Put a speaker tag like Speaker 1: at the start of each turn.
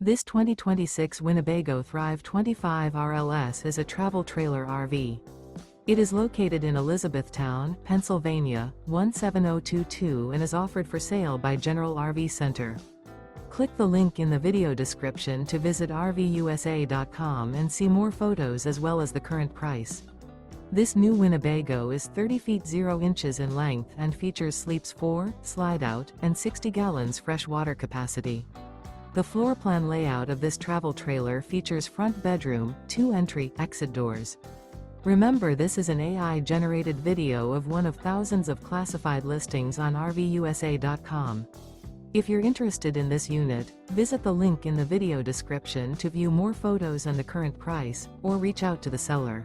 Speaker 1: This 2026 Winnebago Thrive 25 RLS is a travel trailer RV. It is located in Elizabethtown, Pennsylvania, 17022 and is offered for sale by General RV Center. Click the link in the video description to visit RVUSA.com and see more photos as well as the current price. This new Winnebago is 30 feet 0 inches in length and features sleeps 4, slide-out, and 60 gallons fresh water capacity. The floor plan layout of this travel trailer features front bedroom, 2 entry/exit doors. Remember, this is an AI-generated video of one of thousands of classified listings on RVUSA.com. If you're interested in this unit, visit the link in the video description to view more photos and the current price, or reach out to the seller.